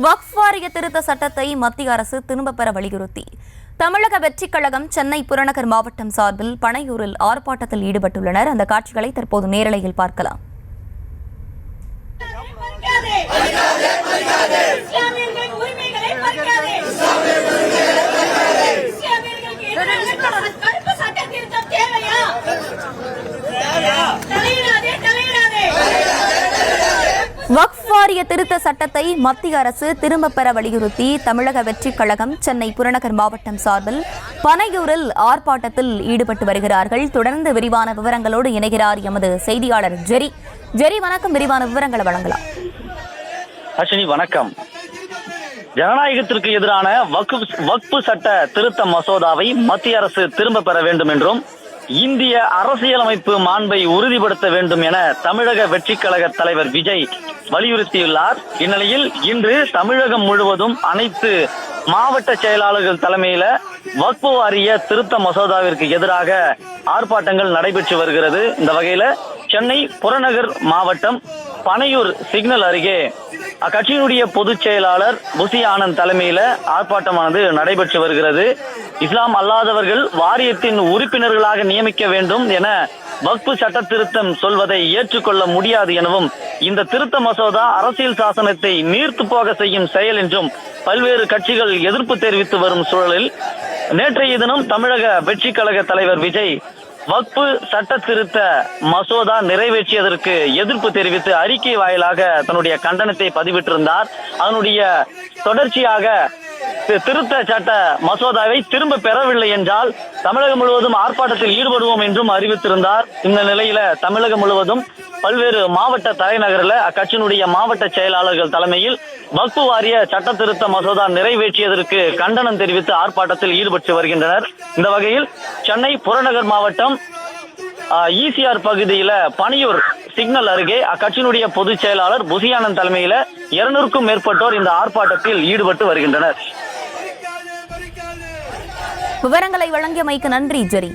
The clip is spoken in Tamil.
வக்ஃப் வாரிய திருத்த சட்டத்தை மத்திய அரசு திரும்பப் பெற வலியுறுத்தி தமிழக வெற்றிக் கழகம் சென்னை புறநகர் மாவட்டம் சார்பில் பனையூரில் ஆர்ப்பாட்டத்தில் ஈடுபட்டுள்ளனர். அந்த காட்சிகளை தற்போது நேரலையில் பார்க்கலாம். வக்ஃப் வாரிய திருத்த சட்டத்தை மத்திய அரசு திரும்பப் பெற வலியுறுத்தி தமிழக வெற்றிக் கழகம் சென்னை புறநகர் மாவட்டம் சார்பில் பனையூரில் ஆர்ப்பாட்டத்தில் ஈடுபட்டு வருகிறார்கள். தொடர்ந்து விரிவான விவரங்களோடு இணைகிறார் எமது செய்தியாளர் ஜெரி. வணக்கம். விரிவான விவரங்களை வழங்கலாம். அஸ்வினி வணக்கம். ஜனநாயகத்திற்கு எதிரான வக்ஃப் சட்ட திருத்த மசோதாவை மத்திய அரசு திரும்ப பெற வேண்டும் என்றும் இந்திய அரசியலமைப்பு மாண்பை உறுதிப்படுத்த வேண்டும் என தமிழக வெற்றிக் கழக தலைவர் விஜய் வலியுறுத்தியுள்ளார். இந்நிலையில் இன்று தமிழகம் முழுவதும் அனைத்து மாவட்ட செயலாளர்கள் தலைமையில வக்ஃப் வாரிய திருத்த மசோதாவிற்கு எதிராக ஆர்ப்பாட்டங்கள் நடைபெற்று வருகிறது. இந்த வகையில சென்னை புறநகர் மாவட்டம் பனையூர் சிக்னல் அருகே அக்கட்சியினுடைய பொதுச் செயலாளர் புசி ஆனந்த் தலைமையில ஆர்ப்பாட்டமானது நடைபெற்று வருகிறது. இஸ்லாம் அல்லாதவர்கள் வாரியத்தின் உறுப்பினர்களாக நியமிக்க வேண்டும் என வக்ஃப் சட்ட திருத்தம் சொல்வதை ஏற்றுக்கொள்ள முடியாது எனவும் இந்த திருத்த மசோதா அரசியல் சாசனத்தை நீர்த்து போக செய்யும் செயல் என்றும் பல்வேறு கட்சிகள் எதிர்ப்பு தெரிவித்து வரும் சூழலில் நேற்றைய தினம் தமிழக வெற்றிக் கழக தலைவர் விஜய் வக்ஃப் சட்ட திருத்த மசோதா நிறைவேற்றியதற்கு எதிர்ப்பு தெரிவித்து அறிக்கை வாயிலாக தன்னுடைய கண்டனத்தை பதிவிட்டிருந்தார். அதனுடைய தொடர்ச்சியாக திருத்த சட்ட மசோதாவை திரும்ப பெறவில்லை என்றால் தமிழகம் முழுவதும் ஆர்ப்பாட்டத்தில் ஈடுபடுவோம் என்றும் அறிவித்திருந்தார். இந்த நிலையில தமிழகம் முழுவதும் பல்வேறு மாவட்ட தலைநகரில் அக்கட்சியினுடைய மாவட்ட செயலாளர்கள் தலைமையில் வக்ஃப் வாரிய சட்ட திருத்த மசோதா நிறைவேற்றியதற்கு கண்டனம் தெரிவித்து ஆர்ப்பாட்டத்தில் ஈடுபட்டு வருகின்றனர். இந்த வகையில் சென்னை புறநகர் மாவட்டம் ஈசிஆர் பகுதியில பனையூர் சிக்னல் அருகே அக்கட்சியினுடைய பொதுச் செயலாளர் புசியானந்த் தலைமையில 200க்கும் மேற்பட்டோர் இந்த ஆர்ப்பாட்டத்தில் ஈடுபட்டு வருகின்றனர். விவரங்களை வழங்கியமைக்கு நன்றி ஜெரி.